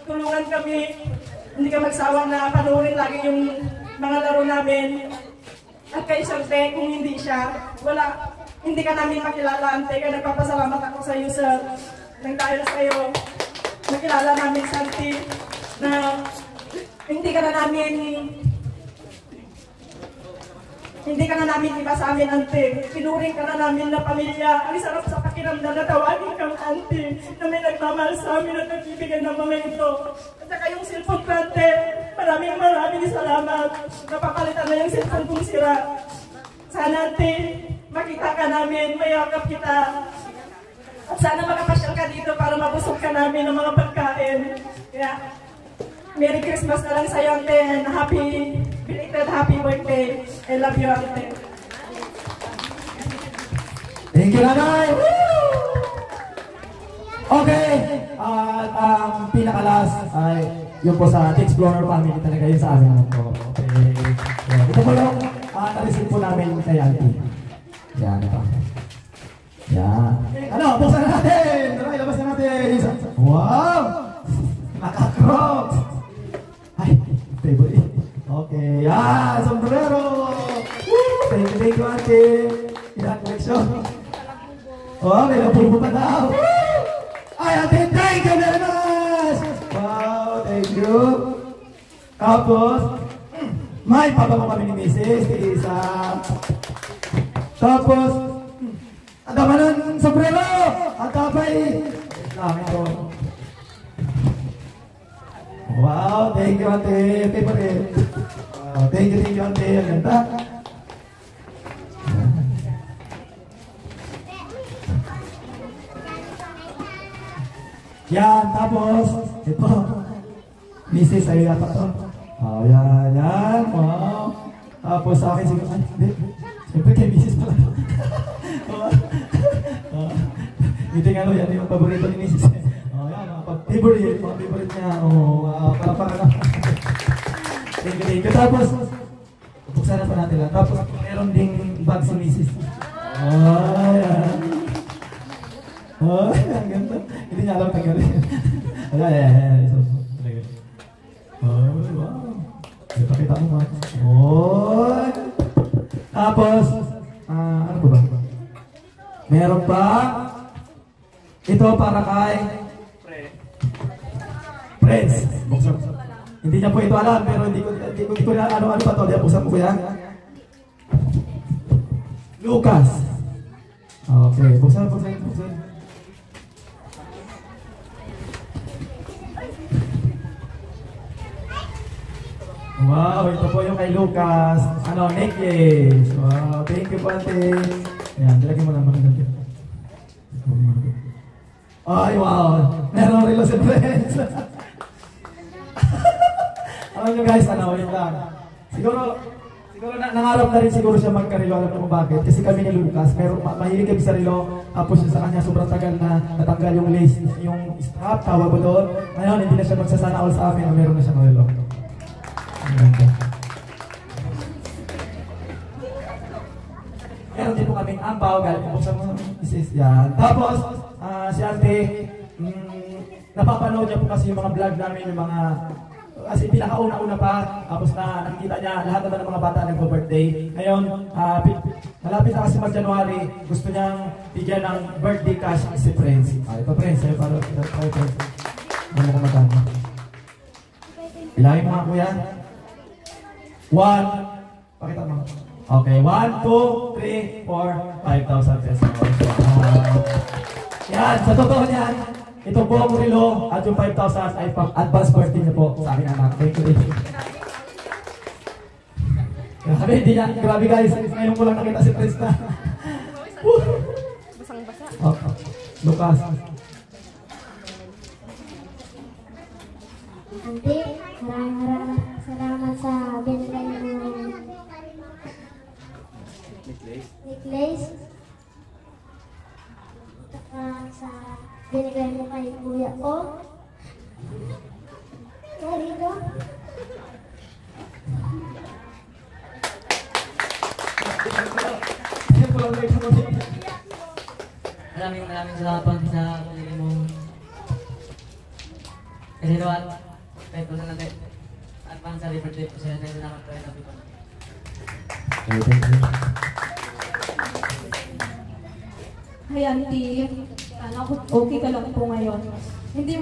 tulungan kami. Hindi ka magsawa na panuorin lagi yung mga laro namin. At kay Sante, kung hindi siya, hindi ka namin makilala, Ante. Kaya nagpapasalamat ako sa iyo, sir. Nang dahil sa iyo, nakilala namin, Santi, na hindi ka na namin iba sa amin, Ante. Pinuring ka na namin na pamilya. Ang sarap sa pakiramdam na tawagin kang Ante, na may nagmamahal sa amin at nagbibigay ng mga ito. At saka yung cellphone ko, Ante, maraming salamat. Napapalitan na yung cellphone kong sira. Sana, Ante, makita ka namin, mayakap kita. At sana makapasyal ka dito para mabusog ka namin ng mga pagkain. Kaya, Merry Christmas na lang sa'yo, Ante, and belated happy birthday. I love you, Ante. Thank you, Nanay! Okay, at ang pinakalas ay yung po sa Explorer family talaga yun sa amin naman po. Okay, ito po yung na-receive po namin kay Auntie. Yan, ito. Yan. Ano, buksan na natin! Tara, ilabas na natin! Wow! Naka-crocs! Ay, favorite. Okay, yan! Sombrero! Thank you, Auntie! Yan, collection. Oh, may napupo pa daw! Ay, Auntie, thank you very much! Wow, thank you! Tapos, may pabango kami ni Mrs. Isa. Tapos, ang dama ng sombrero! Ang tapay! Ito. Wow, thank you, Ate. Favorite. Wow, thank you, Ate. Ang ganda. Yan, tapos, ito. Mrs. Ayun yata to. Oh, yan. Wow. Tapos sa akin siguro, hindi. Siyempre kay Mrs. pala to. Hindi nga yan yung paborito ni Mrs. Oh, yan, favorite niya. Oh, para. Thank you. Tapos, buksan na pa natin lang. Tapos, meron ding bag si Mrs. Oh, yan. Oh, ang ganda. Hindi niya alam tanggalin. Ayan. Oh, wow. Pakita mo nga. Oy! Tapos, ano ba? Meron pa. Ito para kay Friends. Buksan. Hindi niya po ito alam, pero hindi ko na ano pa to. Diyan, buksan mo ko yan. Lucas. Okay, buksan. Wow, ito po yung kay Lucas. Necklace. Wow, thank you po, ate. Yan, dalagin mo lang mga ganito. Ay, wow. Meron relo si Friends. Alam nyo guys, yun lang. Siguro nangarap na rin siguro siya magkarelo. Alam nyo kung bakit. Kasi kami ni Lucas, mahilig kami sa relo. Tapos sa kanya sobrang tagal na natanggal yung lace, yung strap, tawag ko doon. Ngayon, hindi na siya magsasana all sa amin. Meron na siyang relo. Meron din po kaming ampaw, galing po sa mga misis. Yan. Tapos, si ate, napapanood niya po kasi yung mga vlog namin, yung mga, kasi pinakauna-una pa, tapos nakikita niya lahat naman ng mga bata nagpo-birthday. Ngayon, malapit na kasi mag-January, gusto niyang bigyan ng birthday cash si Friends. Ito Friends, para Friends. Ano ko magkano? Bilangin mo nga kuya. 1, pakita mo. Okay, 1, 2, 3, 4, 5,000 pesos. Yan, sa totoo niyan, ito po ang relo at yung 5,000 ay advance birthday niyo po sa aking anak. Thank you. Grabe guys, ngayon ko lang nakita si Prince na. Basang-basa. Okay. Lucas. Ante, maraming salamat sa binigay mo necklace. Sa binigay mo kay kuya ko. Marino. Maraming salamat po sa binigay mo. Kasi doon, kahit po sa natin, at pang sa birthday po siya, tayo na nakapray na po. Hi, auntie. Okay ka lang po ngayon.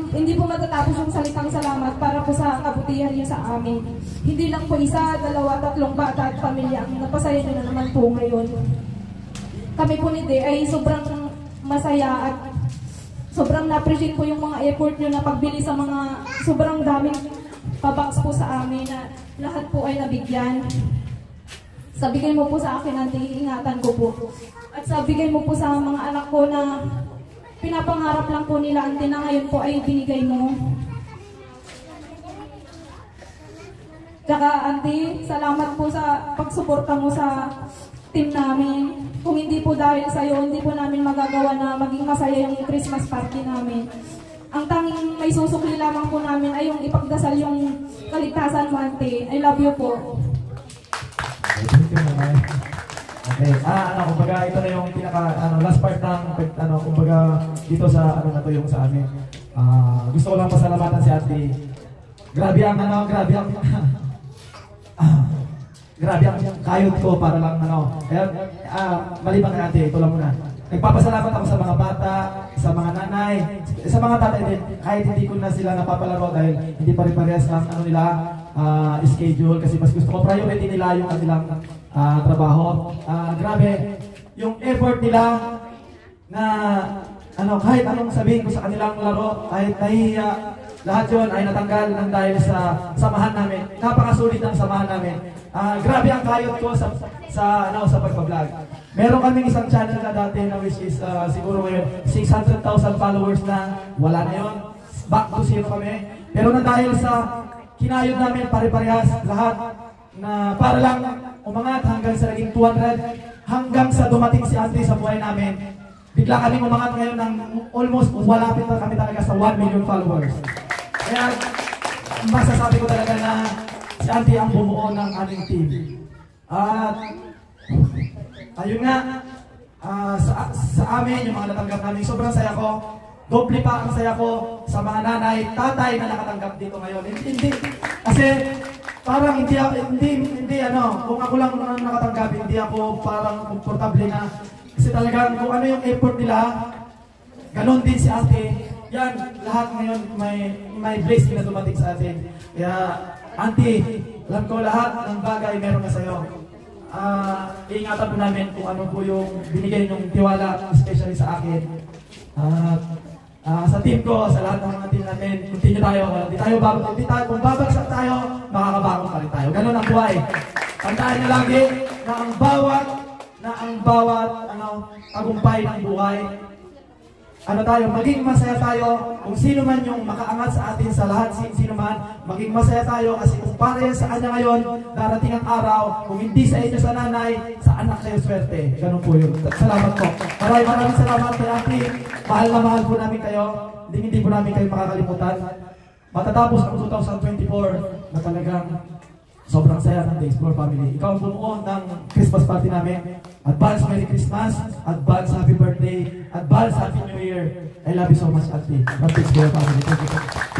Hindi po matatapos yung salitang salamat para po sa kabutihan niya sa amin. Hindi lang po 1, 2, 3 bata at pamilya ang napasaya niyo na naman po ngayon. Kami po ni De ay sobrang masaya at sobrang na-appreciate po yung mga effort niyo na pagbili sa mga sobrang daming pabox po sa amin na lahat po ay nabigyan. Sabigay mo po sa akin, auntie, ingatan ko po. At sabigay mo po sa mga anak ko na pinapangarap lang po nila, auntie, na ngayon po ay binigay mo. Tsaka, auntie, salamat po sa pagsuporta mo sa team namin. Kung hindi po dahil sa'yo, hindi po namin magagawa na maging masaya yung Christmas party namin. Ang tanging may susukli lamang po namin ay yung ipagdasal yung kaligtasan mo, auntie. I love you po. Okay, kumbaga ito na yung last part ng kumbaga dito sa na to yung sa amin. Gusto ko lang pasalamatan si ate. Grabe ang kayod ko para lang Kaya maliban kay ate, ito lang muna. Nagpapasalamat ako sa mga bata, sa mga nanay, sa mga tatay din, kahit hindi ko na sila napapalaro dahil hindi pare-parehas ng schedule kasi mas gusto ko priority nila yung kanilang trabaho. Grabe, yung effort nila na kahit anong sabihin ko sa kanilang laro, kahit nahihiya, lahat yun ay natanggal ng dahil sa samahan namin. Napakasulit ng samahan namin. Grabe ang kayod ko sa pagpa-vlog. Meron kaming isang channel na dati na which is siguro ngayon 600,000 followers na, wala na yun. Back to zero kami. Pero na dahil sa kinayod namin pare-parehas lahat na para lang umangat hanggang sa naging 200, hanggang sa dumating si ate sa buhay namin. Bigla kaming umangat ngayon ng almost walapit na kami talaga sa 1 million followers. Kaya masasabi ko talaga na si ate ang bumuo ng aming team. At ayun nga, sa amin, yung mga natanggap namin, sobrang saya ko. Doble pa ang saya ko sa mga nanay, tatay na nakatanggap dito ngayon. Hindi. Kasi parang hindi kung ako lang nakatanggap, hindi ako parang komportable na. Kasi talagang kung ano yung effort nila, ganon din si ate. Yan, lahat ngayon may blessing na dumating sa atin. Kaya, auntie, alam ko lahat ng bagay meron na sa'yo. Iingatan po namin kung ano po yung binigay yung tiwala, especially sa akin. Sa team ko, sa lahat ng mga team natin, continue tayo. Kung babagsak tayo, makakabangon pa rin tayo. Ganon ang buhay. Tandaan niyo lagi na ang bawat tagumpay ng buhay, maging masaya tayo. Kung sino man yung makaangat sa atin, sa lahat, sino man, maging masaya tayo kasi kung para yan sa kanya ngayon, darating ang araw, kung hindi sa inyo sa nanay, sa anak kayo swerte. Ganun po yun. Salamat po. Maraming salamat kay Ate. Mahal na mahal po namin kayo. Hindi po namin kayo makakalimutan. Matatapos ang 2024 na talagang sobrang saya ng The Explore Family. Ikaw ang bumuo ng Christmas party namin. Advance Merry Christmas, advance Happy Birthday, advance Happy New Year. I love you so much, Ate. From The Explore Family. Thank you.